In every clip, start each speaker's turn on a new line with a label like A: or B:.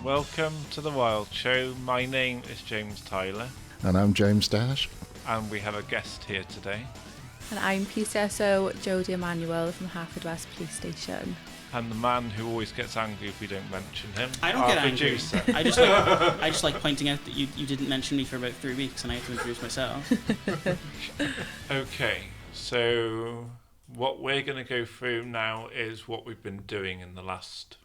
A: Welcome to the Wild Show. My name is James Tyler.
B: And I'm James Dash.
A: And we have a guest here today.
C: And I'm PCSO Jodie Emanuel from Haverford Police Station.
A: And the man who always gets angry if we don't mention him.
D: I don't get angry.
A: Producer.
D: I just like pointing out that you didn't mention me for about 3 weeks and I had to introduce myself.
A: Okay, so what we're going to go through now is what we've been doing in the last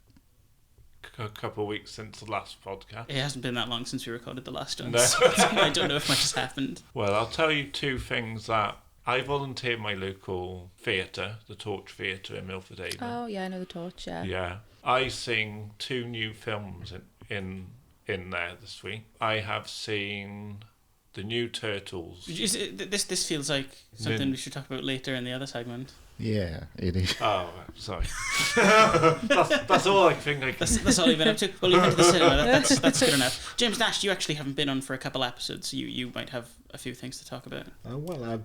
A: couple of weeks since the last podcast.
D: It hasn't been that long since we recorded the last one.
A: No.
D: So I don't know if much has happened.
A: Well, I'll tell you two things that I volunteer my local theatre, the Torch Theatre in Milford Haven.
C: Oh, yeah, I know the Torch, yeah.
A: Yeah. I sing 2 new films in there this week. I have seen the new Turtles.
D: This feels like something we should talk about later in the other segment.
B: Yeah, it is.
A: Oh, sorry. that's all I think I can.
D: That's all you've been up to? Well, you've been to the cinema. That's good enough. James Nash, you actually haven't been on for a couple episodes, so you might have a few things to talk about.
B: Well,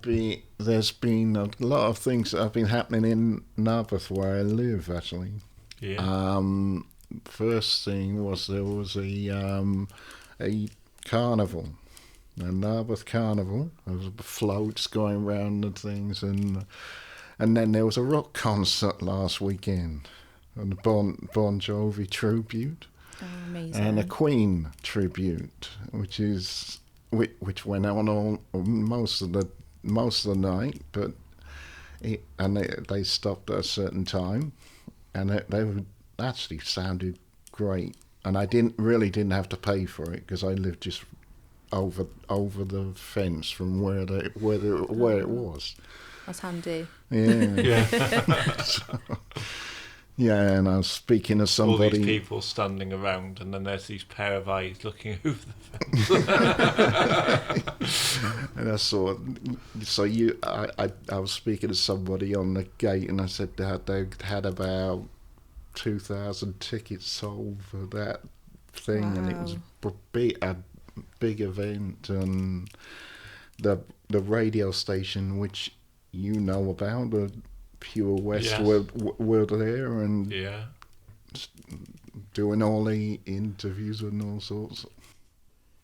B: there's been a lot of things that have been happening in Narberth where I live, actually.
A: Yeah.
B: First thing was there was a carnival. A Narberth carnival. There was floats going round and things, and then there was a rock concert last weekend, and a Bon Jovi tribute,
C: Amazing.
B: and a Queen tribute, which went on all most of the night, but they stopped at a certain time, and they actually sounded great, and I didn't have to pay for it because I lived just over the fence from where it was.
C: That's handy.
B: Yeah. Yeah, and I was speaking to somebody.
A: All these people standing around, and then there's these pair of eyes looking over the fence.
B: And I saw. I was speaking to somebody on the gate, and I said that they had about 2,000 tickets sold for that thing, and it was a big event, and the radio station which you know about, the Pure West,
A: yes.
B: were there and
A: Yeah.
B: doing all the interviews and all sorts.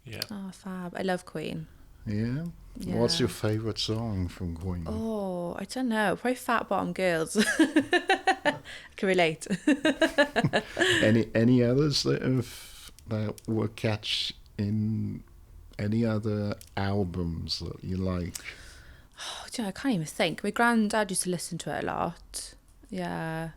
A: Yeah.
C: Oh, fab. I love Queen.
B: Yeah.
C: Yeah.
B: What's your favourite song from Queen?
C: Oh, I don't know. Probably Fat Bottom Girls. I can relate.
B: Any others that were catch in any other albums that you like?
C: Oh, do you know, I can't even think. My granddad used to listen to it a lot. Yeah.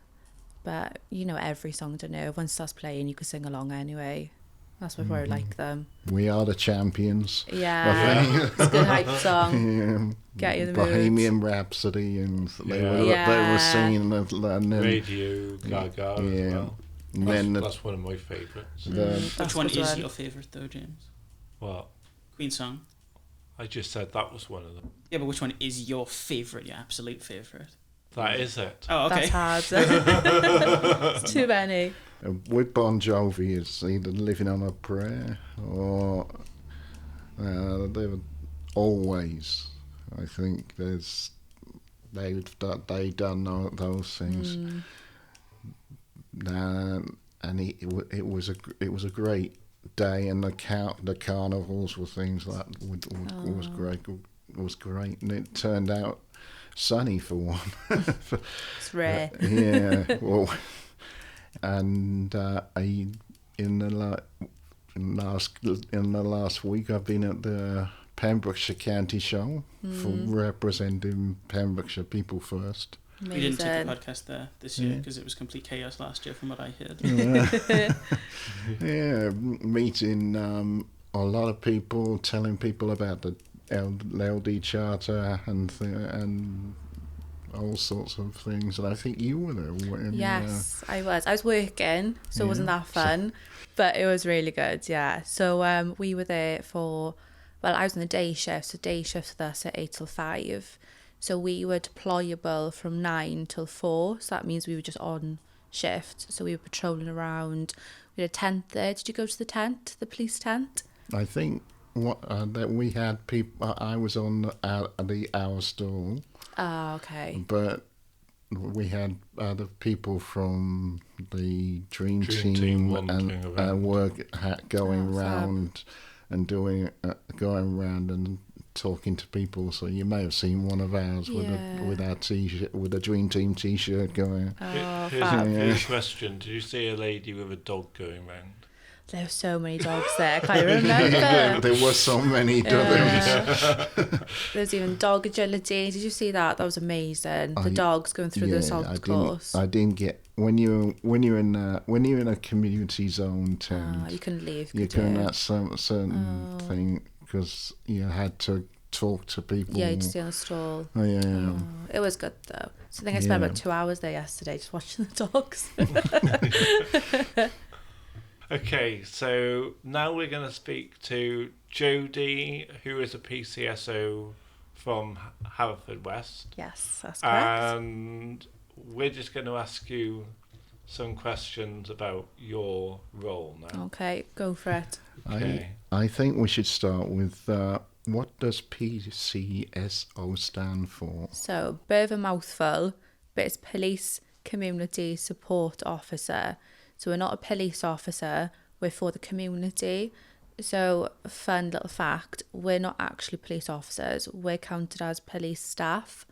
C: But, every song, I don't know. Once it starts playing, you can sing along anyway. That's why I like them.
B: We Are the Champions.
C: Yeah. It's a good hype song.
B: Yeah.
C: Get you in the
B: Bohemian
C: mood.
B: Rhapsody, and they
A: Yeah.
B: were singing and then,
A: Radio Gaga as well.
B: And then
A: That's one of my favourites.
D: Which one is your favourite, though, James?
A: What?
D: Queen song?
A: I just said that was one of them.
D: Yeah, but which one is your favourite, your absolute favourite?
A: That is it.
D: Oh, okay.
C: That's hard. It's too many.
B: with Bon Jovi, it's either Living on a Prayer or they were Always. I think they done those things. And it was a great day, and the carnivals were things that was great. It was great, and it turned out sunny for one.
C: It's rare.
B: Yeah. Well, and in the last week, I've been at the Pembrokeshire County Show for representing Pembrokeshire People First.
C: Amazing.
D: We didn't take a podcast there this year because it was complete chaos last year, from what I heard.
B: Yeah, meeting a lot of people, telling people about the LD Charter and all sorts of things. And I think you were there.
C: Yes, I was. I was working, so it wasn't that fun, but it was really good, yeah. So we were there I was on the day shift, so day shift with us at 8 till 5. So we were deployable from 9 till 4, so that means we were just on shift. So we were patrolling around. We had a tent there. Did you go to the tent, the police tent?
B: I think that we had people. I was on the hour stall.
C: Oh, okay.
B: But we had other people from the Dream
A: Dream Team
B: Team
A: wandering
B: and
A: around.
B: going
C: Oh, fab.
B: round and going around and talking to people. So you may have seen one of ours
C: Yeah.
B: with our t-shirt, with a Dream Team t-shirt going.
C: Oh,
A: Here's
C: fab.
A: a question. Did you see a lady with a dog going round?
C: There were so many dogs there. I can't remember.
B: There were so many dogs.
C: There's even dog agility. Did you see that? That was amazing. The dogs going through the assault course.
B: I didn't get when you're in a community zone tent.
C: You couldn't leave.
B: You
C: could
B: couldn't
C: you?
B: have some certain thing because you had to talk to people.
C: Yeah, you'd stay on the stall.
B: Oh, yeah.
C: Oh, it was good though. So I think I spent
B: Yeah.
C: about 2 hours there yesterday just watching the dogs.
A: Okay, so now we're going to speak to Jodie, who is a PCSO from Haverfordwest.
C: Yes, that's correct.
A: And we're just going to ask you some questions about your role now.
C: Okay, go for it.
A: Okay.
B: I think we should start with what does PCSO stand for?
C: So, bit of a mouthful, but it's Police Community Support Officer. So we're not a police officer, we're for the community. So, fun little fact, we're not actually police officers, we're counted as police staff.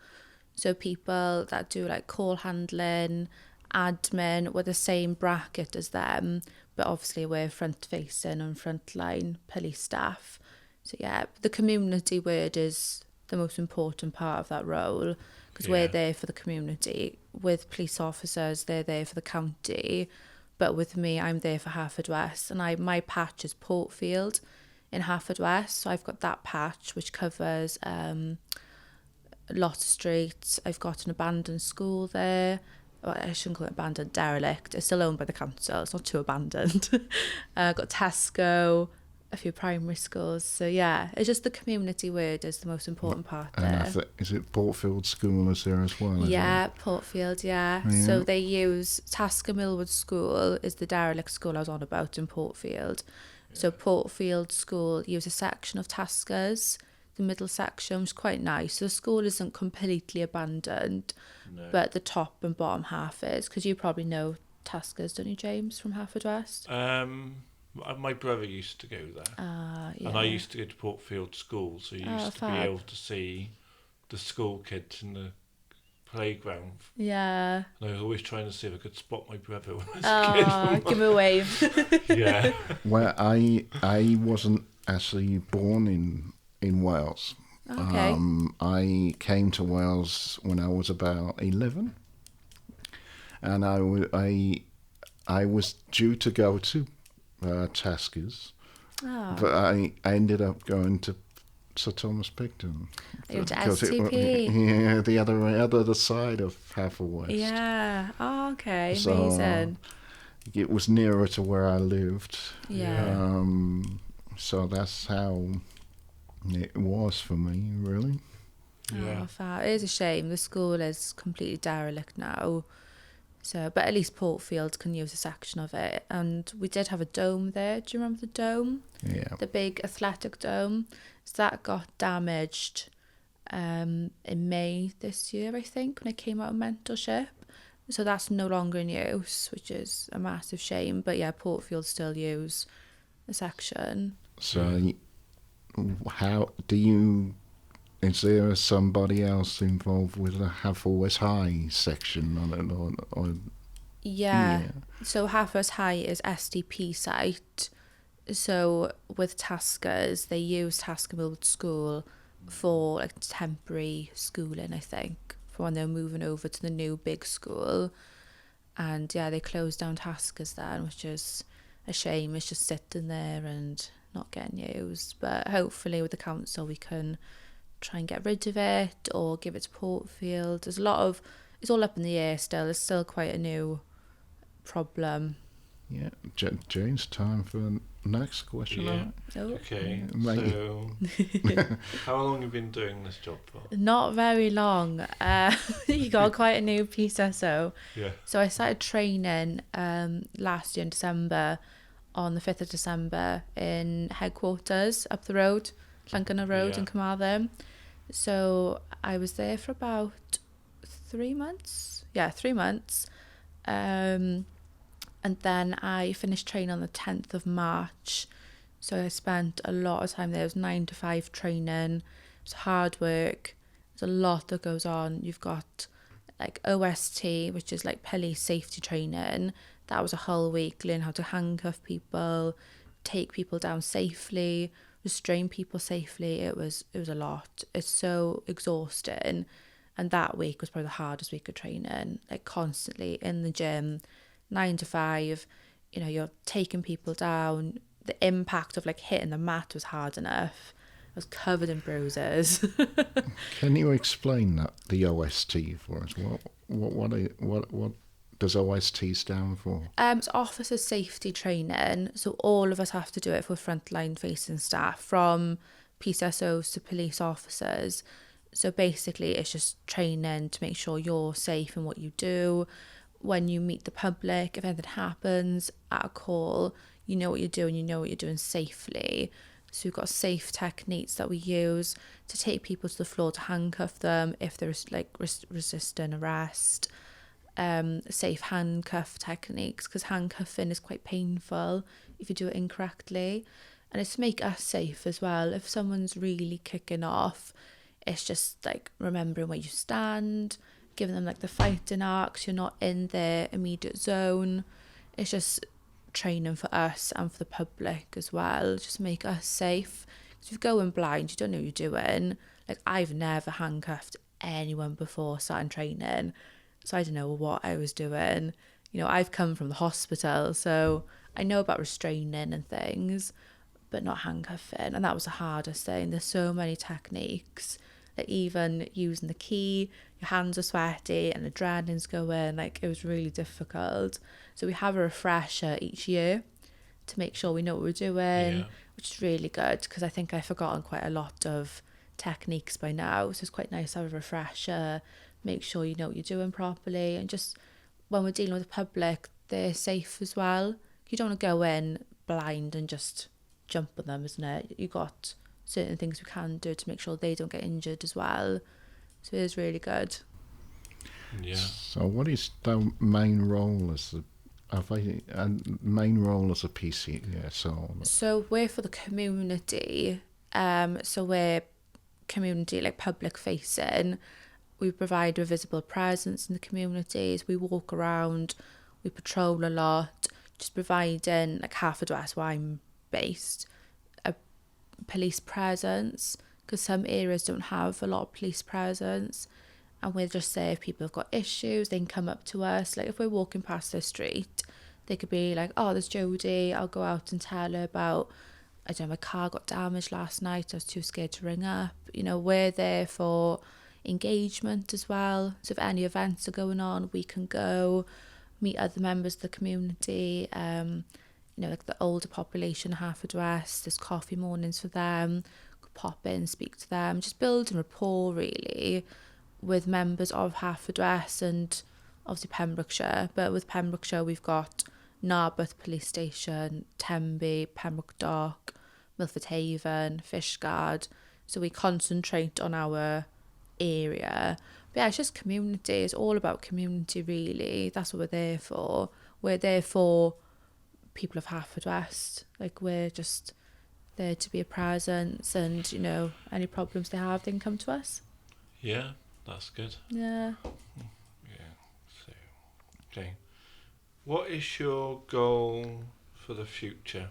C: So people that do like call handling, admin, we're the same bracket as them, but obviously we're front facing and frontline police staff. So yeah, the community word is the most important part of that role, because we're there for the community. With police officers, they're there for the county. But with me, I'm there for Haverfordwest, and my patch is Portfield in Haverfordwest. So I've got that patch which covers lots of streets. I've got an abandoned school there. Well, I shouldn't call it abandoned, derelict. It's still owned by the council. It's not too abandoned. Got Tesco, a few primary schools. So yeah, it's just the community word is the most important part there.
B: Is it Portfield School is there as well?
C: Yeah, Portfield, yeah. So they use Tasker Millwood School is the derelict school I was on about in Portfield. So Portfield School use a section of Tasker's, the middle section, which is quite nice. So the school isn't completely abandoned, but the top and bottom half is, because you probably know Tasker's, don't you, James, from Haverfordwest?
A: My brother used to go there.
C: Yeah.
A: And I used to go to Portfield School, so you used to be
C: fab.
A: able to see the school kids in the playground.
C: Yeah.
A: And I was always trying to see if I could spot my brother when I was a
C: Give me a wave.
A: kid. Yeah.
B: Well, I wasn't actually born in Wales.
C: Okay.
B: I came to Wales when I was about 11, and I was due to go to Taskers, but I ended up going to Sir Thomas Picton.
C: You went to
B: Because
C: STP.
B: yeah, the other side of Haverfordwest.
C: Yeah. Oh, okay.
B: So,
C: Amazing.
B: It was nearer to where I lived.
C: Yeah.
B: So that's how it was for me, really.
A: Yeah.
C: Oh, fab. It is a shame. The school is completely derelict now. So, but at least Portfield can use a section of it. And we did have a dome there. Do you remember the dome?
B: Yeah.
C: The big athletic dome. So that got damaged in May this year, I think, when I came out of mentorship. So that's no longer in use, which is a massive shame. But yeah, Portfield still use a section.
B: So, how do you? Is there somebody else involved with the Haverfordwest High section on it, or
C: Yeah.
B: Yeah.
C: So Haverfordwest High is SDP site. So with Taskers, they use Tasker Millwood School for like temporary schooling, I think, for when they're moving over to the new big school. And yeah, they closed down Taskers then, which is a shame. It's just sitting there and not getting used. But hopefully with the council we can try and get rid of it or give it to Portfield. There's a lot of, it's all up in the air still. It's still quite a new problem.
B: yeah? James, time for the next question.
A: Yeah.
C: Oh.
A: Okay.
B: Mate.
A: So, how long have you been doing this job for?
C: Not very long. You got quite a new PCSO.
A: Yeah.
C: So I started training last year in December, on the 5th of December in headquarters up the road, Llangunner Road
A: Yeah.
C: in Carmarthen. So I was there for about 3 months. 3 months. And then I finished training on the 10th of March. So I spent a lot of time there. It was 9 to 5 training. It's hard work. There's a lot that goes on. You've got like OST, which is like police safety training. That was a whole week, learn how to handcuff people, take people down safely, restrain people safely. It was a lot. It's so exhausting. And that week was probably the hardest week of training, like constantly in the gym, 9 to 5, you know, you're taking people down. The impact of like hitting the mat was hard enough. I was covered in bruises.
B: Can you explain that, the OST, for us? What does OST stand for?
C: It's officer safety training. So all of us have to do it for frontline facing staff, from PCSOs to police officers. So basically it's just training to make sure you're safe in what you do. When you meet the public, if anything happens at a call, you know what you're doing, you know what you're doing safely. So we've got safe techniques that we use to take people to the floor, to handcuff them if there's like resisting arrest. Safe handcuff techniques, because handcuffing is quite painful if you do it incorrectly. And it's to make us safe as well. If someone's really kicking off, it's just like remembering where you stand, giving them like the fighting arcs. You're not in their immediate zone. It's just training for us and for the public as well, just make us safe. Because if you go in blind, you don't know what you're doing. Like, I've never handcuffed anyone before starting training, so I don't know what I was doing. You know, I've come from the hospital, so I know about restraining and things, but not handcuffing. And that was the hardest thing. There's so many techniques, like even using the key, your hands are sweaty and adrenaline's going, like it was really difficult. So we have a refresher each year to make sure we know what we're doing, which is really good, because I think I've forgotten quite a lot of techniques by now. So it's quite nice to have a refresher, make sure you know what you're doing properly, and just when we're dealing with the public, they're safe as well. You don't want to go in blind and just jump on them, isn't it? You got certain things we can do to make sure they don't get injured as well. So it is really good.
A: Yeah.
B: So what is the main role as a PCSO?
C: So we're for the community. So we're community, like public facing. We provide a visible presence in the communities. We walk around, we patrol a lot, just providing, like Haverfordwest, where I'm based, a police presence, because some areas don't have a lot of police presence. And we'll just say if people have got issues, they can come up to us. Like if we're walking past the street, they could be like, oh, there's Jodie, I'll go out and tell her about, I don't know, my car got damaged last night, I was too scared to ring up. You know, we're there for engagement as well. So if any events are going on, we can go meet other members of the community. You know, like the older population of Haverfordwest, there's coffee mornings for them. Could pop in, speak to them, just building rapport really with members of Haverfordwest and obviously Pembrokeshire. But with Pembrokeshire, we've got Narberth Police Station, Tenby, Pembroke Dock, Milford Haven, Fishguard. So we concentrate on our area. But yeah, it's just community. It's all about community really. That's what we're there for. We're there for people of Haverfordwest. Like, we're just there to be a presence, and you know, any problems they have, they can come to us.
A: Yeah, that's good.
C: Yeah.
A: Yeah. So, okay. What is your goal for the future?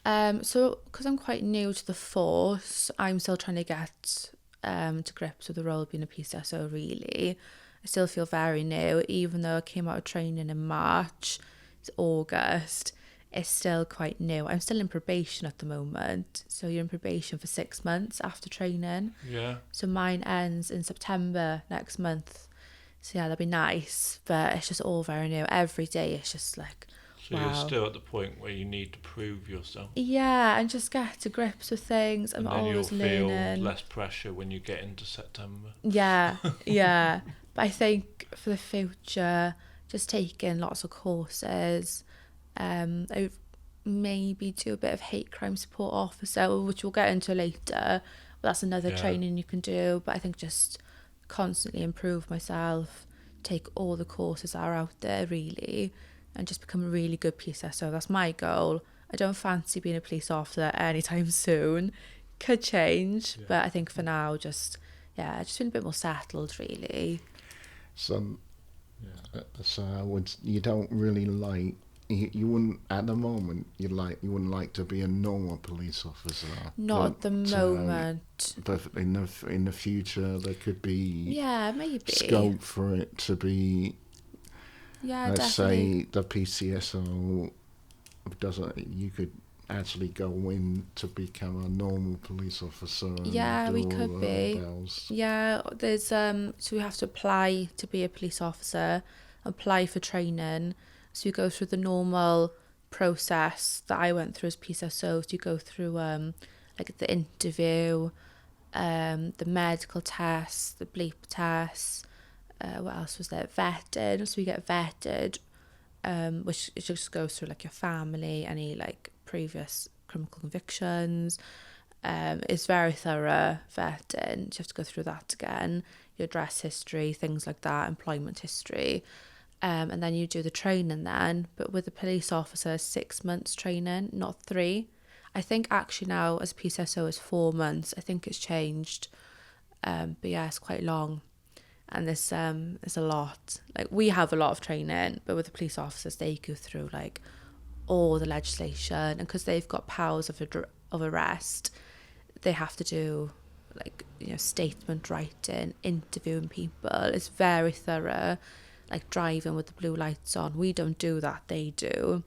C: So because I'm quite new to the force, I'm still trying to get to grips with the role of being a PCSO really. I still feel very new, even though I came out of training in March. It's August. It's still quite new. I'm still in probation at the moment. So you're in probation for 6 months after training.
A: Yeah.
C: So mine ends in September next month. So yeah, that'd be nice. But it's just all very new. Every day it's just like,
A: So
C: wow.
A: you're still at the point where you need to prove yourself.
C: Yeah, and just get to grips with things. I'm
A: and then
C: always
A: you'll
C: learning.
A: feel less pressure when you get into September.
C: Yeah, yeah. But I think for the future, just taking lots of courses. I maybe do a bit of hate crime support officer, which we'll get into later. But that's another training you can do. But I think just constantly improve myself take all the courses that are out there, really, and just become a really good PCSO. That's my goal. I don't fancy being a police officer anytime soon. Could change, but I think for now, just feeling a bit more settled, really.
B: So, you don't really like. You wouldn't at the moment. You wouldn't like to be a normal police officer.
C: Not at the moment.
B: But in the future, there could be
C: maybe
B: scope for it to be.
C: Yeah,
B: let's
C: definitely.
B: say the PCSO doesn't. You could actually go in to become a normal police officer.
C: Yeah, we could be.
B: Bells.
C: Yeah, there's so we have to apply to be a police officer, apply for training. So you go through the normal process that I went through as PCSO. So you go through like the interview, the medical tests, the bleep tests. What else was there? Vetted. So we get vetted, which just goes through like your family, any like previous criminal convictions. It's very thorough vetting. You have to go through that again. Your address history, things like that, employment history. And then you do the training then. But with a police officer, 6 months training, not 3. I think actually now as a PCSO it's 4 months. I think it's changed. But yeah, it's quite long. And there's a lot. Like we have a lot of training, but with the police officers, they go through like all the legislation, and because they've got powers of arrest, they have to do like statement writing, interviewing people. It's very thorough. Like driving with the blue lights on, we don't do that, they do.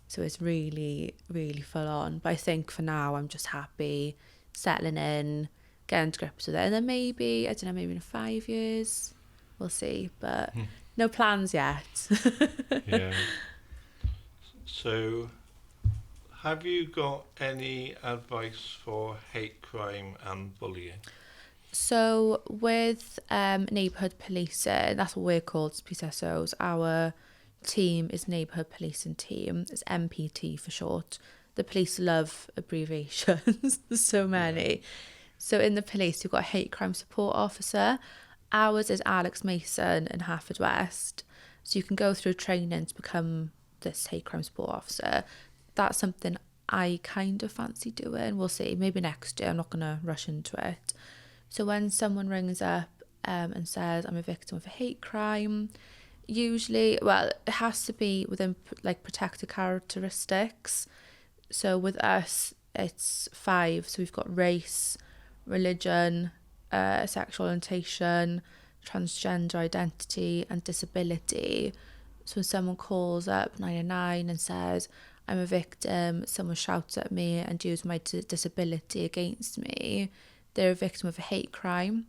C: So it's really, really full on. But I think for now I'm just happy settling in, getting to grips with it, and then maybe maybe in 5 years we'll see, but no plans yet.
A: Yeah. So have you got any advice for hate crime and bullying?
C: So with neighbourhood policing, that's what we're called as PCSOs. Our team is neighbourhood policing team. It's MPT for short. The police love abbreviations. There's so many. Yeah. So in the police, you've got a hate crime support officer. Ours is Alex Mason in Haverfordwest. So you can go through training to become this hate crime support officer. That's something I kind of fancy doing. We'll see. Maybe next year. I'm not going to rush into it. So when someone rings up and says, I'm a victim of a hate crime, usually, well, it has to be within like protected characteristics. So with us, it's 5. So we've got race, religion, sexual orientation, transgender identity, and disability. So when someone calls up 999 and says, I'm a victim, someone shouts at me and uses my disability against me, they're a victim of a hate crime.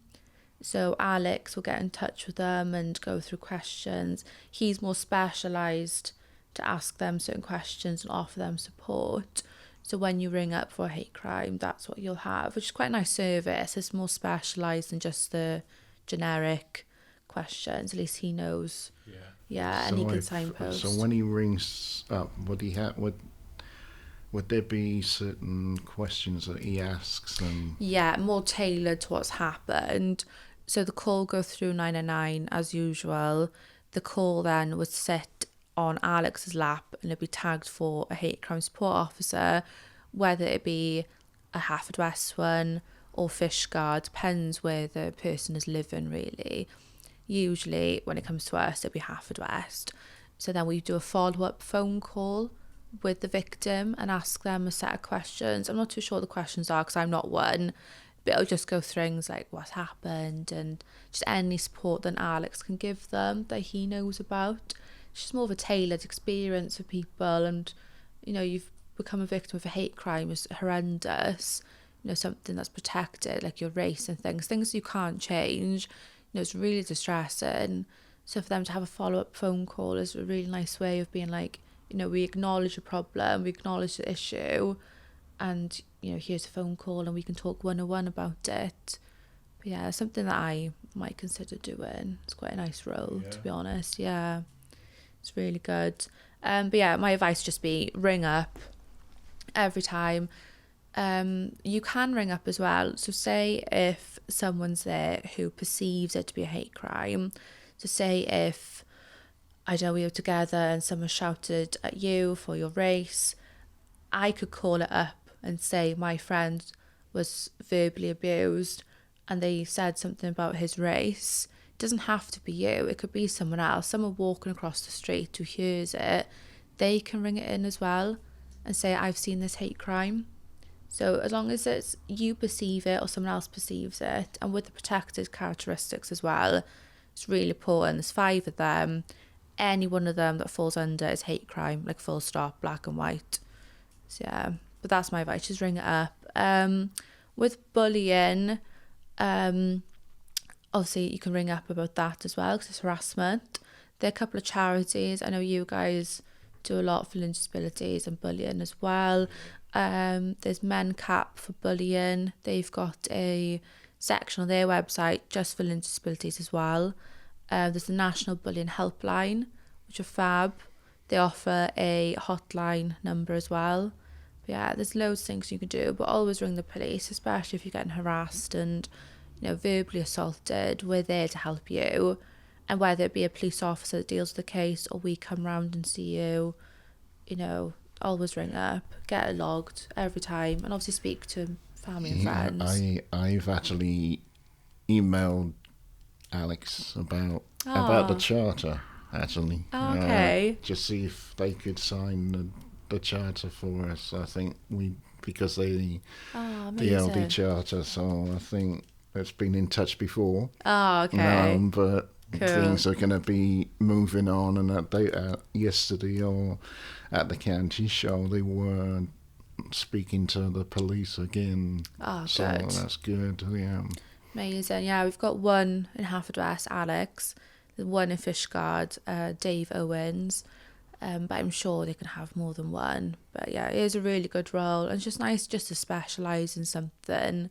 C: So Alex will get in touch with them and go through questions. He's more specialised to ask them certain questions and offer them support. So when you ring up for a hate crime, that's what you'll have, which is quite a nice service. It's more specialised than just the generic questions. At least he knows. Yeah, and he can signpost.
B: So when he rings up, would there be certain questions that he asks them?
C: Yeah, more tailored to what's happened. So the call goes through 999 as usual. The call then would sit on Alex's lap and it'd be tagged for a hate crime support officer, whether it be a Haverfordwest one or Fishguard, depends where the person is living really. Usually when it comes to us, it'd be Haverfordwest. So then we do a follow-up phone call with the victim and ask them a set of questions. I'm not too sure what the questions are because I'm not one, but it'll just go through things like what's happened and just any support that Alex can give them that he knows about. It's just more of a tailored experience for people, and you've become a victim of a hate crime is horrendous, something that's protected like your race and things you can't change. It's really distressing. So for them to have a follow-up phone call is a really nice way of being like, we acknowledge the problem, we acknowledge the issue, and, here's a phone call and we can talk 101 about it. But yeah, something that I might consider doing. It's quite a nice role, to be honest. Yeah, it's really good. But yeah, my advice would just be ring up every time. You can ring up as well. So say if someone's there who perceives it to be a hate crime, So say if, I don't know, we were together and someone shouted at you for your race, I could call it up and say my friend was verbally abused and they said something about his race. It doesn't have to be you. It could be someone else, someone walking across the street who hears it. They can ring it in as well and say, I've seen this hate crime. So as long as it's you perceive it or someone else perceives it, and with the protected characteristics as well, it's really important. There's 5 of them. Any one of them that falls under is hate crime, like full stop, black and white. So yeah, but that's my advice, just ring it up. With bullying, obviously you can ring up about that as well because it's harassment. There are a couple of charities. I know you guys do a lot for learning disabilities and bullying as well. There's MenCap for bullying. They've got a section on their website just for learning disabilities as well. There's the National Bullying Helpline, which are fab. They offer a hotline number as well. But yeah, there's loads of things you can do, but always ring the police, especially if you're getting harassed and, you know, verbally assaulted. We're there to help you. And whether it be a police officer that deals with the case or we come round and see you, you know, always ring up, get it logged every time, and obviously speak to family and friends.
B: I've actually emailed Alex about the charter, actually.
C: Okay.
B: Just see if they could sign the charter for us. I think because the LD charter, so I think it's been in touch before.
C: Oh, okay.
B: But
C: cool.
B: Things are going to be moving on, and yesterday or at the county show they were speaking to the police again.
C: Oh,
B: so
C: good.
B: That's good. Yeah.
C: Amazing. Yeah, we've got one in Haverfordwest, Alex. There's one in Fishguard, Dave Owens. But I'm sure they can have more than one. But yeah, it is a really good role, and it's just nice just to specialise in something. And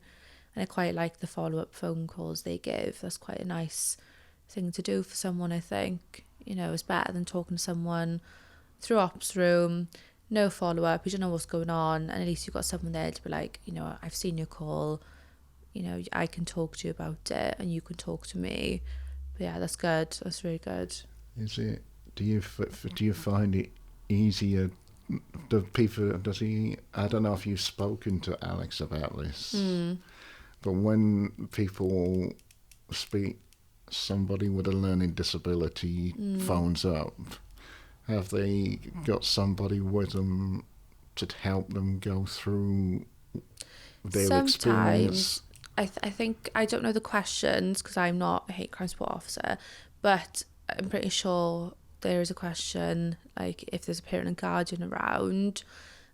C: I quite like the follow-up phone calls they give. That's quite a nice thing to do for someone, I think. You know, it's better than talking to someone through ops room, no follow-up, you don't know what's going on, and at least you've got someone there to be like, you know, I've seen your call, you know, I can talk to you about it and you can talk to me. But yeah, that's good. That's really good.
B: Is it? Do you find it easier? I don't know if you've spoken to Alex about this, but when people speak, somebody with a learning disability phones up, have they got somebody with them to help them go through their experience?
C: I think, I don't know the questions because I'm not a hate crime support officer, but I'm pretty sure there is a question, like if there's a parent and guardian around,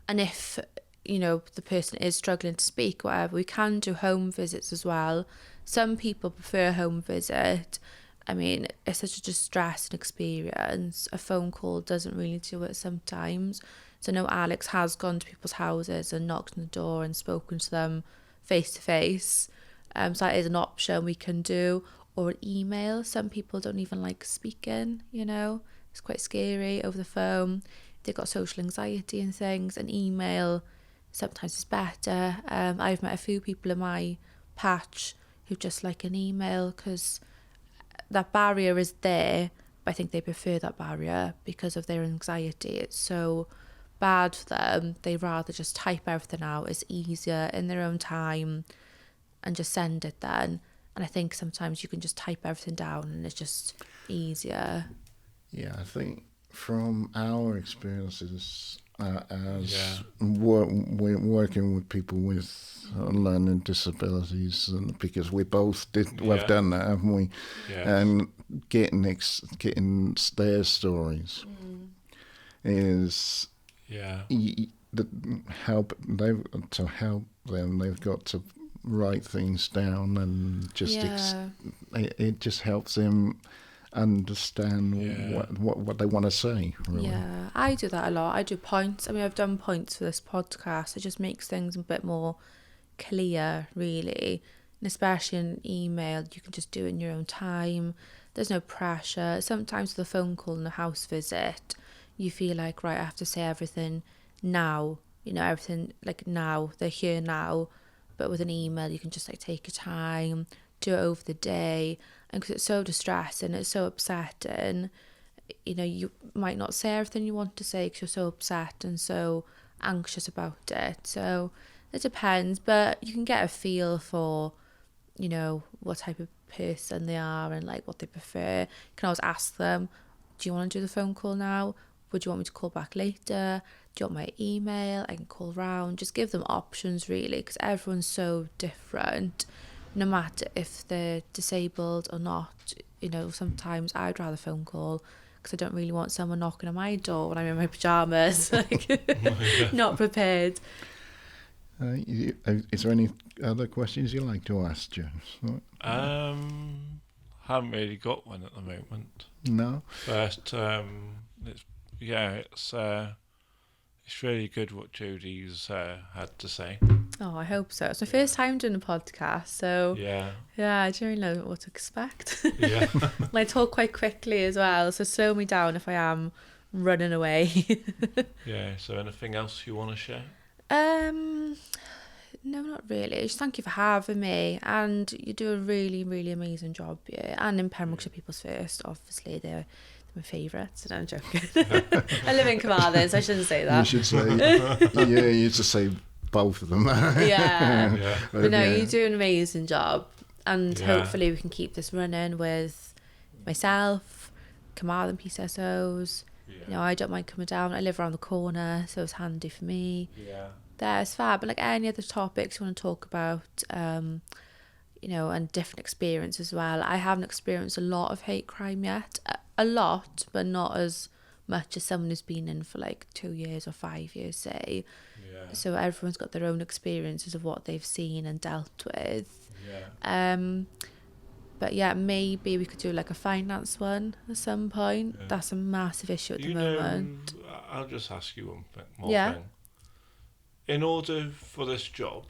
C: and if, you know, the person is struggling to speak, whatever, we can do home visits as well. Some people prefer a home visit. I mean, it's such a distressing experience. A phone call doesn't really do it sometimes. So I know Alex has gone to people's houses and knocked on the door and spoken to them face to face. So that is an option we can do. Or an email. Some people don't even like speaking, you know. It's quite scary over the phone. They've got social anxiety and things. An email sometimes is better. I've met a few people in my patch who just like an email because that barrier is there, but I think they prefer that barrier because of their anxiety. It's so bad for them. They rather just type everything out. It's easier in their own time and just send it then. And I think sometimes you can just type everything down and it's just easier.
B: Yeah, I think from our experiences we're working with people with learning disabilities, and because we both we've done that, haven't we?
A: Yeah.
B: And getting their stories is help them. They've got to write things down and just it just helps them understand what they want to say, really.
C: Yeah, I do that a lot. I do points. I mean, I've done points for this podcast. It just makes things a bit more clear, really. And especially in email, you can just do it in your own time. There's no pressure. Sometimes with a phone call and a house visit, you feel like, right, I have to say everything now. You know, everything like now. They're here now. But with an email, you can just like take your time, do it over the day. And because it's so distressing, it's so upsetting, you know, you might not say everything you want to say because you're so upset and so anxious about it. So it depends, but you can get a feel for, you know, what type of person they are and like what they prefer. You can always ask them, do you want to do the phone call now? Would you want me to call back later? Do you want my email? I can call round. Just give them options, really, because everyone's so different, no matter if they're disabled or not. You know, sometimes I'd rather phone call because I don't really want someone knocking on my door when I'm in my pyjamas, like, not prepared.
B: Is there any other questions you'd like to ask, James?
A: Haven't really got one at the moment.
B: No?
A: But it's really good what Jodie's had to say.
C: Oh, I hope so. It's my first time doing a podcast, so
A: Yeah.
C: I don't really know what to expect.
A: Yeah.
C: And I talk quite quickly as well, so slow me down if I am running away.
A: Yeah. So anything else you want to share?
C: No, not really. Just thank you for having me, and you do a really, really amazing job here. And in Pembrokeshire People's First, obviously they're my favourites. And I'm joking. I live in Carmarthen, so I shouldn't say that.
B: You should say, you should say both of them.
C: Yeah.
A: Yeah.
C: But no,
B: Yeah.
C: you do an amazing job, and
A: Yeah.
C: hopefully we can keep this running with myself, Carmarthen PCSOs. You know, I don't mind coming down. I live around the corner, so it's handy for me.
A: Yeah.
C: That's fab. But like any other topics you want to talk about, you know, and different experience as well. I haven't experienced a lot of hate crime yet. A lot, but not as much as someone who's been in for like 2 years or 5 years, say.
A: Yeah.
C: So everyone's got their own experiences of what they've seen and dealt with.
A: Yeah.
C: But yeah, maybe we could do like a finance one at some point.
A: Yeah.
C: That's a massive issue at the
A: You
C: moment.
A: know, I'll just ask you one thing, more
C: Yeah.
A: thing. In order for this job,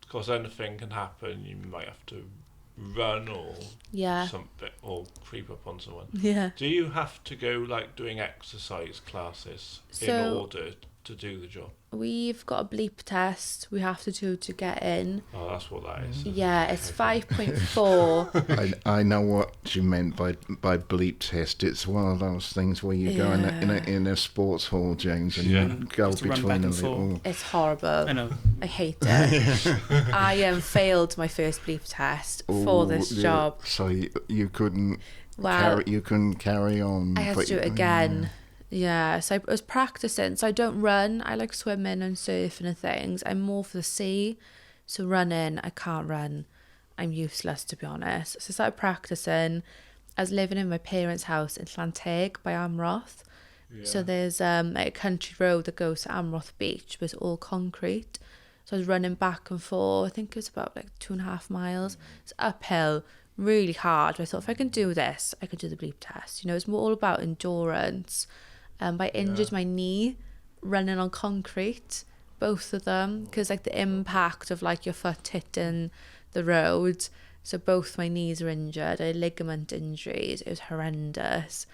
A: because anything can happen, you might have to run or
C: Yeah.
A: something, or creep up on someone.
C: Yeah.
A: Do you have to go like doing exercise classes in
C: So-
A: order to do the job?
C: We've got a bleep test we have to do to get in.
A: Oh, that's what that is.
C: Yeah, it's
A: Okay.
C: 5.4.
B: I know what you meant by bleep test. It's one of those things where you go in a sports hall, James, and
A: Yeah.
B: you go
D: Just run back
B: between a
D: and forth.
B: little.
C: It's horrible.
D: I know.
C: I hate it. I failed my first bleep test for this
B: yeah,
C: job.
B: So you couldn't
C: Well,
B: carry on.
C: I had to
B: but-
C: do it again. Yeah, so I was practicing. So I don't run. I like swimming and surfing and things. I'm more for the sea. So running, I can't run. I'm useless, to be honest. So I started practicing. I was living in my parents' house in Llanteg by Amroth. So there's like a country road that goes to Amroth Beach, but it's all concrete. So I was running back and forth. I think it was about like 2.5 miles. It's uphill, really hard. But I thought, if I can do this, I can do the bleep test. You know, it's more all about endurance. But I injured my knee running on concrete, both of them, because like the impact of like your foot hitting the road. So both my knees are injured. I had ligament injuries. It was horrendous.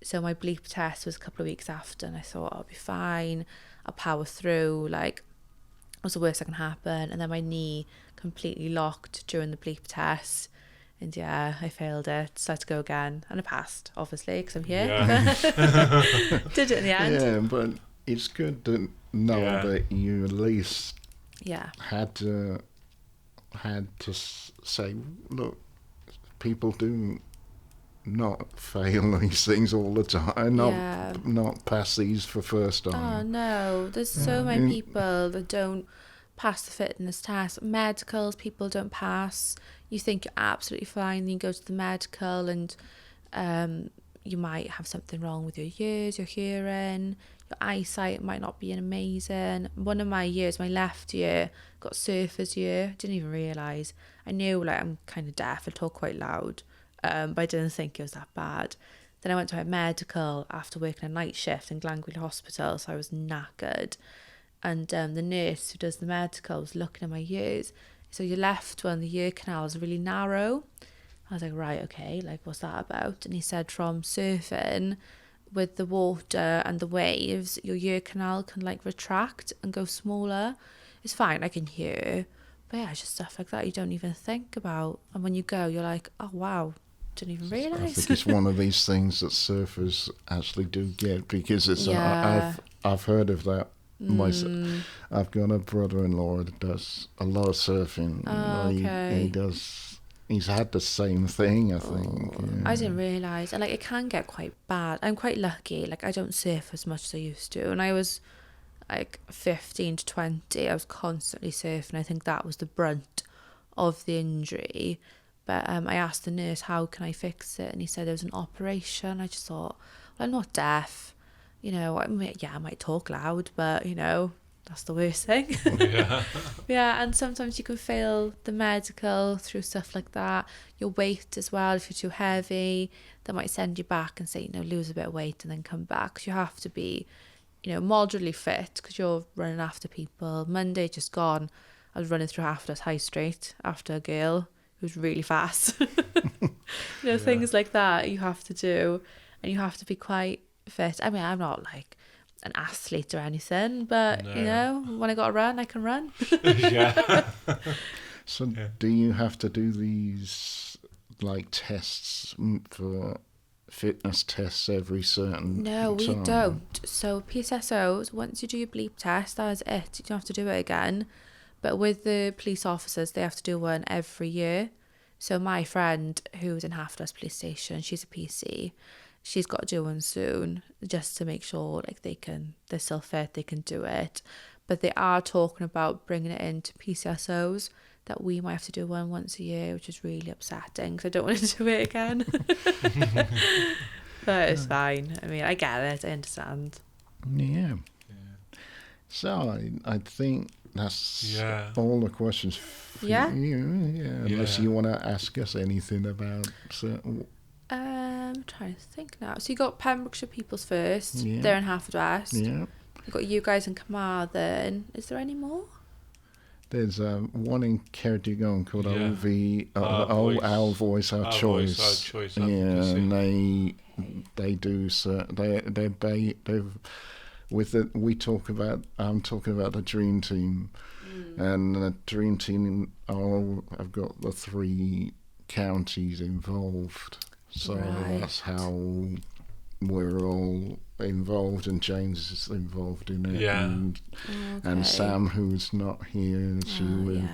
C: So my bleep test was a couple of weeks after, and I thought I'll be fine. I'll power through. Like, what's the worst that can happen? And then my knee completely locked during the bleep test. And yeah, I failed it, so I had to go again. And I passed, obviously, because I'm here.
A: Yeah.
C: Did it in the end.
B: Yeah, but it's good to know
A: Yeah.
B: that you at least
C: Yeah.
B: had to say, look, people do not fail these things all the time,
C: Yeah.
B: not pass these for first
C: Oh,
B: time.
C: no. There's so many people that don't pass the fitness test. Medicals, people don't pass. You think you're absolutely fine, then you go to the medical and you might have something wrong with your ears, your hearing, your eyesight might not be amazing. One of my years, my left ear, got surfer's ear. Didn't even realise. I knew like I'm kind of deaf, I talk quite loud, but I didn't think it was that bad. Then I went to my medical after working a night shift in Glangwheal Hospital, so I was knackered. And the nurse who does the medical was looking at my ears. So your left one, the ear canal is really narrow. I was like, right, okay, like what's that about? And he said from surfing with the water and the waves, your ear canal can like retract and go smaller. It's fine, I can hear, But yeah, it's just stuff like that you don't even think about. And when you go, you're like, oh, wow, didn't even
B: I
C: realise.
B: think it's one of these things that surfers actually do get, because it's
C: Yeah.
B: I've heard of that. I've got a brother-in-law that does a lot of surfing.
C: Oh, okay.
B: He does. He's had the same thing, I think.
C: Oh,
B: Yeah.
C: I didn't realise. And like, it can get quite bad. I'm quite lucky. Like, I don't surf as much as I used to. And I was like 15 to 20, I was constantly surfing. I think that was the brunt of the injury. But I asked the nurse, how can I fix it? And he said there was an operation. I just thought, well, I'm not deaf. You know, I might talk loud, but, you know, that's the worst thing.
A: Yeah.
C: Yeah, and sometimes you can fail the medical through stuff like that. Your weight as well, if you're too heavy, they might send you back and say, you know, lose a bit of weight and then come back. 'Cause you have to be, you know, moderately fit because you're running after people. Monday just gone, I was running through Halfdust High Street after a girl who was really fast. You know, things like that you have to do, and you have to be quite fit. I mean, I'm not like an athlete or anything, but you know, when I got to run, I can run.
A: Yeah.
B: So do you have to do these like tests for fitness tests every certain
C: No, we
B: time?
C: don't. So PCSOs, once you do your bleep test, that is it. You don't have to do it again. But with the police officers, they have to do one every year. So my friend who's in Halfdust Police Station, she's a PC. She's got to do one soon just to make sure like they're still fit, they can do it. But they are talking about bringing it into PCSOs, that we might have to do one once a year, which is really upsetting because I don't want to do it again. But it's fine. I mean, I get it. I understand.
B: Yeah. So I think that's all the questions for you. Yeah. Unless you want to ask us anything about certain...
C: I'm trying to think now. So you got Pembrokeshire People's First.
B: Yeah.
C: They're in Halfdust.
B: Yeah.
C: You got you guys in Carmarthen. Is there any more?
B: There's one in Ceredigion called
A: Our
B: Voice, Our Choice.
A: Our Choice.
B: Yeah, and they do I'm talking about the Dream Team, and the Dream Team I've got the 3 counties involved, so that's how we're all involved, and James is involved in it, and Sam, who's not here,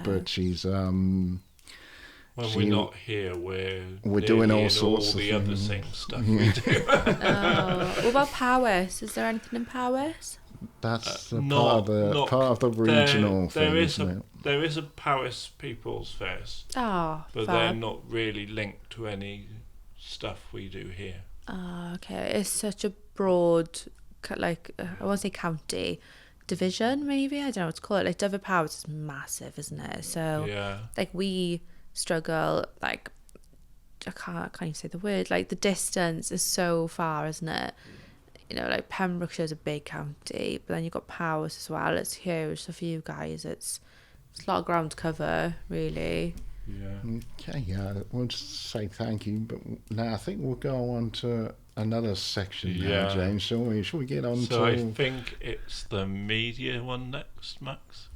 B: but she's
A: when we're not here, we're
B: doing all sorts
A: of
B: the
A: other same stuff we do.
C: What about Powys? Is there anything in Powys?
B: That's part of the regional thing, isn't it?
A: There is a Powys People's First, but they're not really linked to any stuff we do here.
C: Okay. It's such a broad, like, I won't say county, division maybe? I don't know what to call it. Like, Dyfed Powys is massive, isn't it? So, like, we struggle, like, I can't even say the word, like, the distance is so far, isn't it? You know, like, Pembrokeshire's a big county, but then you've got Powys as well. It's huge. So for you guys, it's a lot of ground to cover, really.
B: Yeah. Okay, we'll just say thank you, but now I think we'll go on to another section now, James. Shall we get on to...
A: So I think it's the media one next, Max?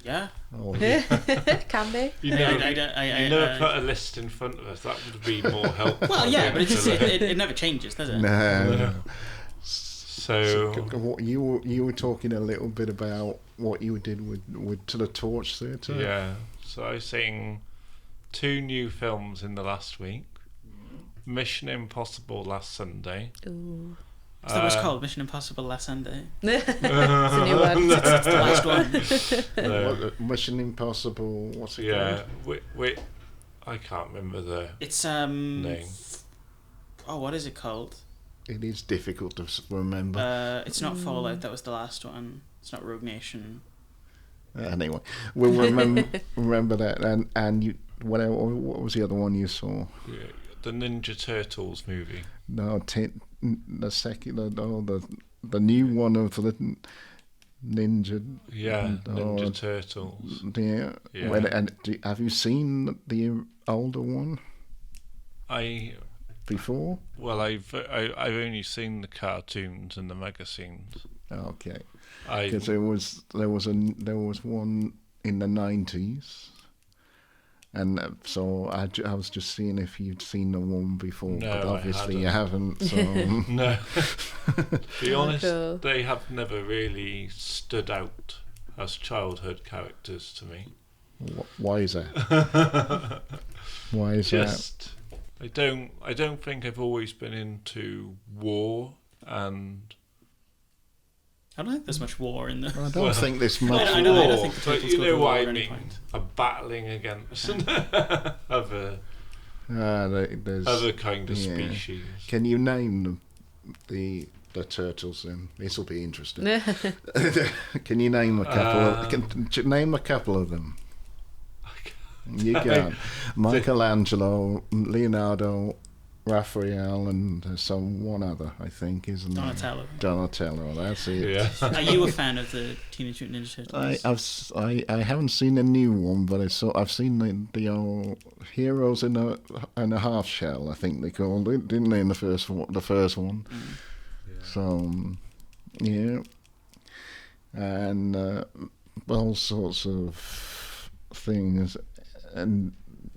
D: Yeah.
B: Oh,
C: Can be.
A: You never put a list in front of us. That would be more helpful.
D: Well, yeah, but it never changes, does it?
B: No.
A: So
B: what you were talking a little bit about what you did with To the Torch Theatre.
A: Yeah. So I was seeing 2 new films in the last week. Mission Impossible last Sunday.
C: Ooh.
D: Is that what it's called? Mission Impossible Last Sunday?
C: It's a new one.
D: It's the last one.
A: No.
B: Mission Impossible, what's it called?
A: I can't remember the
D: name. Oh, what is it called?
B: It is difficult to remember.
D: It's not Fallout, that was the last one. It's not Rogue Nation.
B: Anyway, we'll remember that. And you, what was the other one you saw?
A: Yeah, the Ninja Turtles movie.
B: No, the second, the new one of the Ninja.
A: Yeah, Ninja Turtles.
B: Yeah. Have you seen the older one? Before?
A: Well, I've only seen the cartoons and the magazines.
B: Okay. Because there was one in the 90s. And so I was just seeing if you'd seen the one before,
A: No,
B: but obviously
A: I
B: you haven't. So
A: No. To be honest,
C: Cool.
A: they have never really stood out as childhood characters to me.
B: why is that? Why is that?
A: Just, I don't think I've always been into war, and
D: I don't think there's much war in the.
B: I don't think this much.
D: I don't think the
A: but
D: titles
A: you
D: go to
A: know
D: war
A: what
D: at
A: I
D: any
A: mean.
D: point.
A: Are battling against other
B: There's,
A: kind of
B: yeah.
A: species.
B: Can you name the turtles then? This will be interesting. Can you name a couple? Name a couple of them. You got Michelangelo, Leonardo, Raphael, and there's one other, I think, isn't there? Donatello, that's it.
A: Yeah.
D: Are you a fan of the Teenage Mutant Ninja Turtles?
B: I haven't seen the new one, but I've seen the old Heroes in a Half Shell, I think they called it, didn't they, in the first one? So yeah, and all sorts of things. And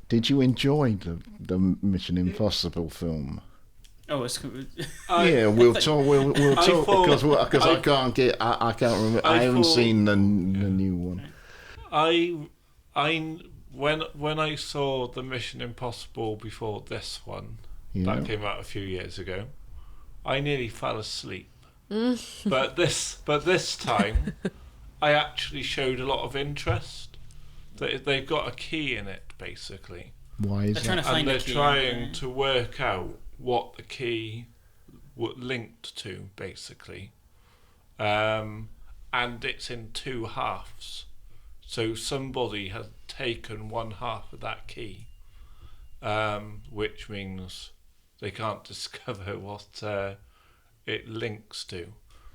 B: did you enjoy the Mission Impossible film?
D: Oh, it's.
B: Yeah, we'll talk. We'll talk
A: thought-
B: because I can't remember. I haven't seen the new one.
A: When I saw the Mission Impossible before this one,
B: Yeah.
A: that came out a few years ago, I nearly fell asleep. but this time, I actually showed a lot of interest. They've got a key in it, basically.
B: Why is
D: They're trying
B: that?
D: to find
A: And they're
D: a key,
A: trying
D: yeah.
A: to work out what the key linked to, basically. And it's in two halves. So somebody has taken one half of that key, which means they can't discover what it links to.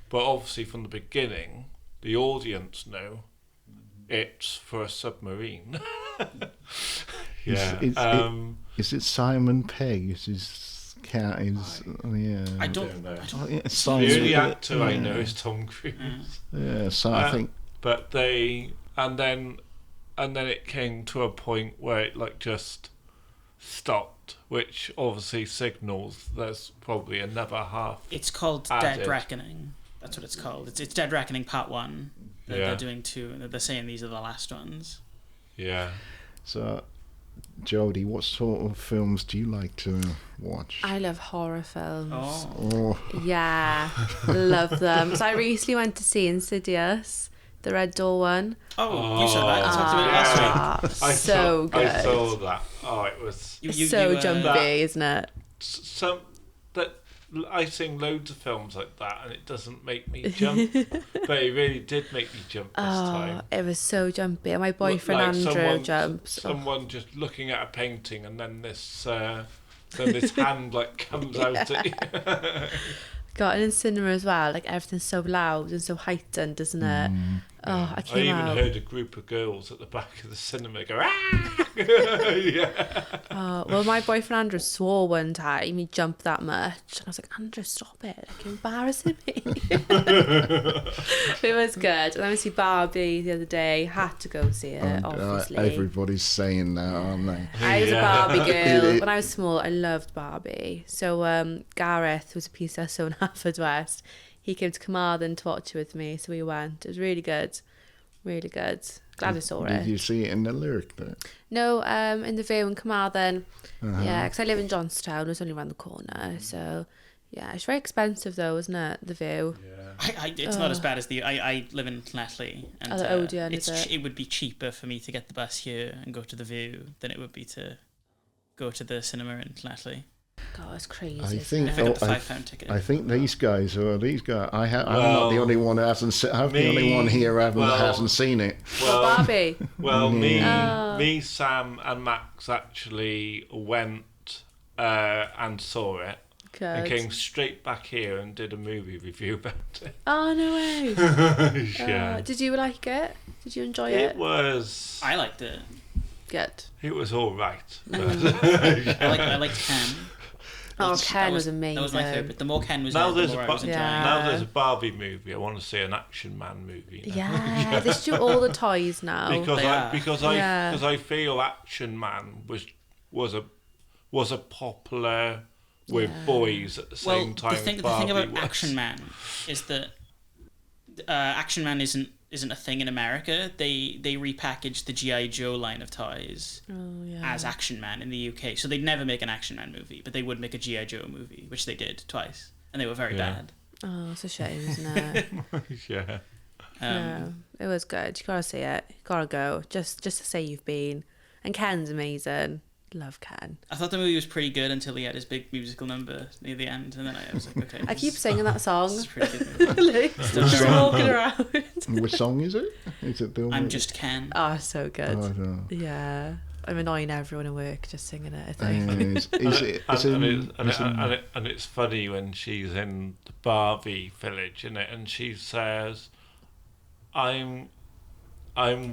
A: But obviously from the beginning, the audience know it's for a submarine. Yeah.
B: Is it Simon Pegg? Is his cat? Yeah.
D: I don't
A: know.
B: Oh, yeah,
A: The
B: Simon,
A: only actor I
B: yeah.
A: know is Tom Cruise.
B: Yeah, so I think
A: But and then it came to a point where it just stopped, which obviously signals there's probably another half.
D: It's called
A: Added.
D: Dead Reckoning. That's what it's called. It's Dead Reckoning Part 1. They're doing 2, and they're saying these are the last ones.
A: Yeah.
B: so. Jodie, what sort of films do you like to watch?
C: I love horror films.
D: Oh.
B: Oh,
C: Yeah, love them. So I recently went to see Insidious, the Red Door one.
D: Oh, you saw that. I talked about it last week.
C: So good.
A: I saw that. Oh, it was
C: So jumpy, isn't it?
A: some that I sing loads of films like that, and it doesn't make me jump. But it really did make me jump this time.
C: It was so jumpy. And my boyfriend
A: Like
C: Andrew jumps.
A: Someone just looking at a painting, and then this hand comes out at you.
C: Got it in cinema as well. Everything's so loud and so heightened, isn't it? Oh, I
A: I
C: came
A: even
C: out.
A: heard a group of girls at the back of the cinema go, ah! Yeah.
C: Oh, well, my boyfriend Andrew swore one time he jumped that much. And I was like, Andrew, stop it. You're embarrassing me. It was good. And I went to see Barbie the other day. Had to go see it, obviously.
B: everybody's saying that, aren't they?
C: I was a
A: Yeah.
C: Barbie girl. When I was small, I loved Barbie. So Gareth, who was a PCSO in Haverfordwest, he came to Carmarthen to watch it with me. So we went. It was really good. Really good. Glad I saw
B: Did
C: it.
B: you see it in the lyric there?
C: No, in the View in Carmarthen.
B: Uh-huh.
C: Yeah, because I live in Johnstown. It's only around the corner. So, yeah, it's very expensive though, isn't it? The View.
D: It's not as bad as I live in Llanelli, and
C: Oh, the Odeon, is it?
D: it would be cheaper for me to get the bus here and go to the View than it would be to go to the cinema in Llanelli.
C: God, it's crazy.
B: I
C: isn't
B: think
C: it?
D: If I got the £5 ticket.
B: I think these guys. I'm not the only one who hasn't. I'm the only one here who hasn't seen it.
C: Well, Barbie.
A: Well,
B: Yeah.
A: me, Sam, and Max actually went and saw it, and
C: Good.
A: came straight back here and did a movie review about it.
C: Oh, no way.
A: Yeah,
C: Did you like it? Did you enjoy
A: it
C: it?
A: was.
D: I liked it.
C: Good.
A: It was all right. But
D: I liked Cam.
C: Oh, Ken was
D: That was my
C: amazing.
D: favourite. The more Ken was
A: Now
D: there, the
A: there's
D: more
A: a
D: I was enjoying
C: Yeah.
D: it.
A: now there's a Barbie movie. I want to see an Action Man movie. Now.
C: Yeah, they should do all the toys now.
A: because
D: They
A: I
D: are.
A: because
C: Yeah.
A: I feel Action Man was a popular with
C: Yeah.
A: boys at the same
D: Well,
A: time.
D: the thing
A: Barbie
D: about
A: was.
D: Action Man is that Action Man isn't a thing in America. They repackaged the G.I. Joe line of toys
C: Oh, yeah.
D: as Action Man in the UK. So they'd never make an Action Man movie, but they would make a G.I. Joe movie, which they did twice, and they were very
A: Yeah.
D: bad.
C: Oh, it's a shame, isn't it?
A: Yeah.
C: No, it was good. You gotta see it. You gotta go. Just to say you've been. And Ken's amazing. Love Ken.
D: I thought the movie was pretty good until he had his big musical number near the end, and then I was like, okay.
C: I keep singing that song.
D: This is a pretty good movie.
C: Really? Just walking around.
B: Which song is it? Is it the
D: I'm Just Ken.
C: Oh, so good.
B: Oh, I don't know.
C: Yeah. I'm annoying everyone at work just singing it, I think.
A: And it's funny when she's in the Barbie village, isn't it? And she says, I'm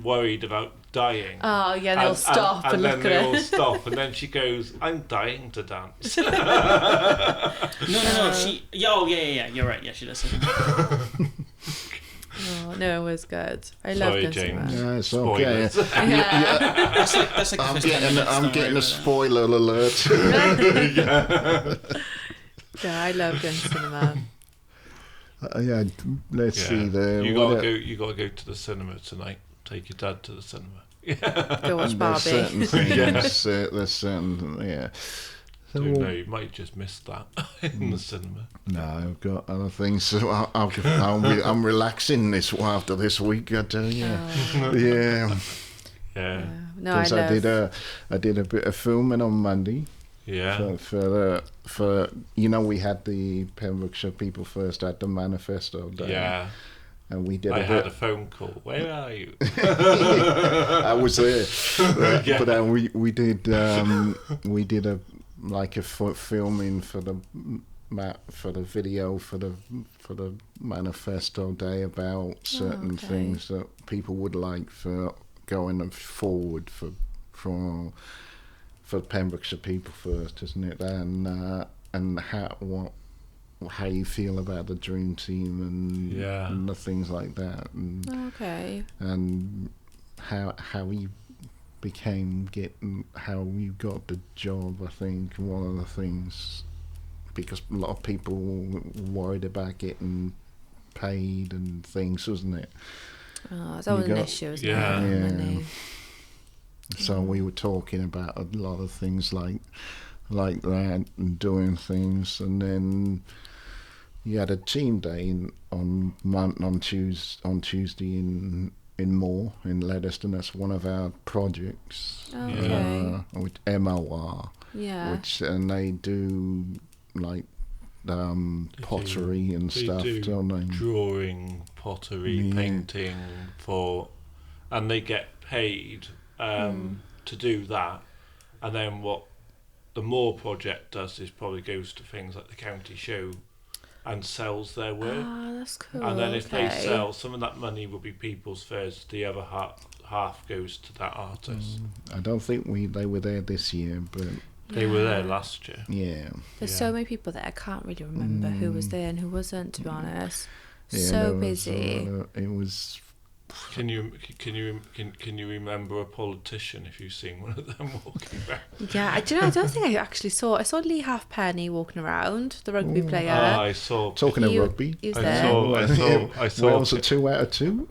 A: worried about dying.
C: Oh, yeah, they all stop and
A: then
C: look
A: they
C: at
A: all
C: it.
A: stop, and then she goes, I'm dying to dance.
D: No. She. Yeah. You're right. Yeah, she does. Say that.
C: Oh, no, it was good. I love
A: Sorry,
C: Ken so
A: James.
C: much.
B: Yeah, it's okay.
A: Spoilers.
C: Yeah.
D: That's like the first time
B: I'm getting a spoiler alert.
C: Yeah, I love going to cinema.
B: Yeah, let's see there.
A: You gotta go to the cinema tonight. Take your dad to the cinema.
C: Go watch
B: There's
C: Barbie.
B: certain things. There's certain, yeah.
A: So no, you might just miss that in the cinema.
B: No, I've got other things. So I'm relaxing after this week. I tell you.
C: Oh,
B: Yeah.
A: Yeah.
C: no, I
B: Because
C: love.
B: I did a bit of filming on Monday.
A: Yeah.
B: For we had the Pembrokeshire People First had the manifesto day.
A: Yeah.
B: And we did
A: I
B: a
A: had
B: bit.
A: a phone call. Where are you?
B: I was there,
A: Yeah.
B: but we did a filming for the video for the manifesto day about certain
C: okay.
B: things that people would like for going forward for Pembrokeshire People First, isn't it? And how you feel about the dream team and the things like that, and
C: Okay.
B: how you how you got the job. I think one of the things, because a lot of people were worried about getting paid and things, wasn't it?
C: Oh, it's always
B: You
C: an
B: got-
C: issue, isn't
A: Yeah.
C: it?
B: Yeah.
C: Money.
B: So we were talking about a lot of things like that and doing things, and then you had a team day on Tuesday in Moore in Leddeston. That's one of our projects.
C: Okay.
B: With MOR,
C: Yeah.
B: and they do like pottery and
A: They
B: stuff,
A: do
B: don't they?
A: drawing, pottery,
B: Yeah.
A: painting and they get paid to do that. And then what the Moore project does is probably goes to things like the county show and sells their work.
C: Ah, that's cool.
A: And then if they
C: okay.
A: sell, some of that money will be people's first. The other half goes to that artist.
B: I don't think they were there this year, but
A: They were there last year.
B: yeah.
C: There's
A: Yeah.
C: so many people that I can't really remember who was there and who wasn't, to be honest.
B: Yeah,
C: So
B: there was,
C: busy.
B: it was.
A: Can you remember a politician if you've seen one of them walking around?
C: Yeah, I don't think I actually saw. I saw Lee Halfpenny walking around, the rugby player.
A: I saw.
B: Talking of
C: He-
B: rugby,
C: he was
A: I
C: there.
A: saw.
B: Well, was it 2 out of 2?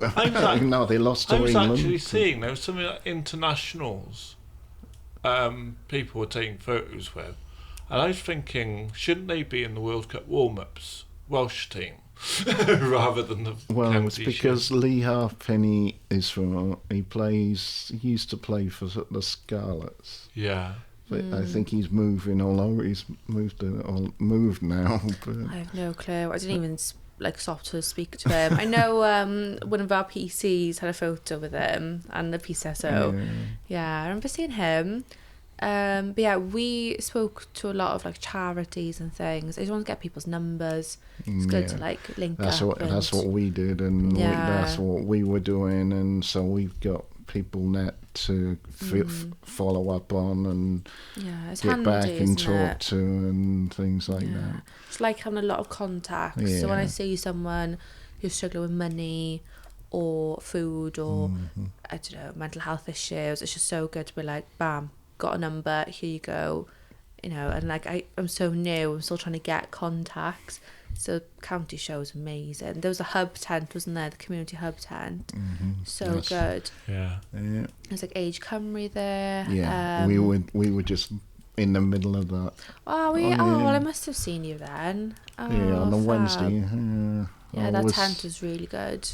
B: No, they lost to
A: I was
B: England.
A: actually seeing there was something like internationals. People were taking photos with, and I was thinking, shouldn't they be in the World Cup warm-ups, Welsh team, rather than the
B: Well, it's
A: county
B: because Lee Halfpenny is from. He used to play for the Scarlets.
A: show? Yeah.
B: But I think he's moving all over. He's moved now. But
C: I have no clue. I didn't even stop to speak to him. I know one of our PCs had a photo with him and the PCSO. Yeah, I remember seeing him. But yeah, we spoke to a lot of charities and things. I just want to get people's numbers. It's good to link
B: that's
C: up.
B: what we did, and
C: Yeah.
B: that's what we were doing, and so we've got people net to follow up on and
C: Yeah, it's
B: get
C: handy,
B: back and
C: isn't
B: talk
C: it?
B: to and things like that.
C: It's like having a lot of contacts. So when I
B: Yeah.
C: see someone who's struggling with money or food or
B: Mm-hmm.
C: I don't know, mental health issues, it's just so good to be like, bam, got a number, here you go. You know, and like I'm so new, I'm still trying to get contacts. So county show is amazing. There was a hub tent, wasn't there? The community hub tent.
B: Mm-hmm.
C: So
B: Yes.
C: good.
A: Yeah.
B: Yeah.
C: There's like Age Cymru there.
B: Yeah. We were just in the middle of that.
C: Oh,
B: yeah.
C: well, I must have seen you then. Oh,
B: Yeah, on a
C: fab.
B: Wednesday.
C: Yeah,
B: I
C: that
B: was-
C: tent was really good.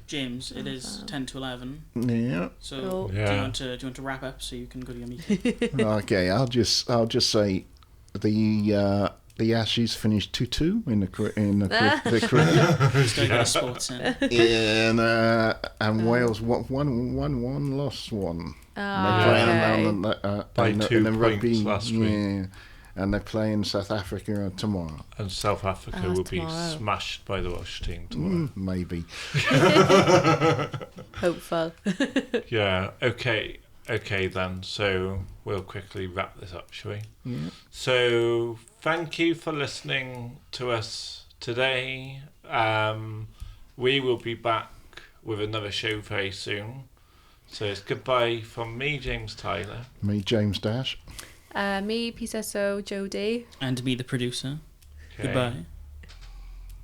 D: James, it is 10 to 11.
B: Yeah.
D: So
C: Oh.
D: do you
A: Yeah.
D: want to wrap up so you can go to your meeting?
B: Okay, I'll just say the Ashes finished 2-2 in the cricket.
D: Still got a sports in.
B: And Wales won, lost one.
C: Oh,
B: And they're
C: okay.
A: By
B: in
A: 2
B: the rugby,
A: points last week.
B: yeah, and they're playing South Africa tomorrow.
A: And South Africa
C: Oh,
A: will
C: tomorrow.
A: be smashed by the Welsh team tomorrow.
B: Maybe.
C: Hopeful.
A: Yeah, okay then. So we'll quickly wrap this up, shall we?
B: Yeah.
A: So thank you for listening to us today. We will be back with another show very soon. So it's goodbye from me, James Tyler.
B: Me, James Dash.
C: Me, PCSO, Jodie.
D: And me, the producer.
A: Okay.
D: Goodbye.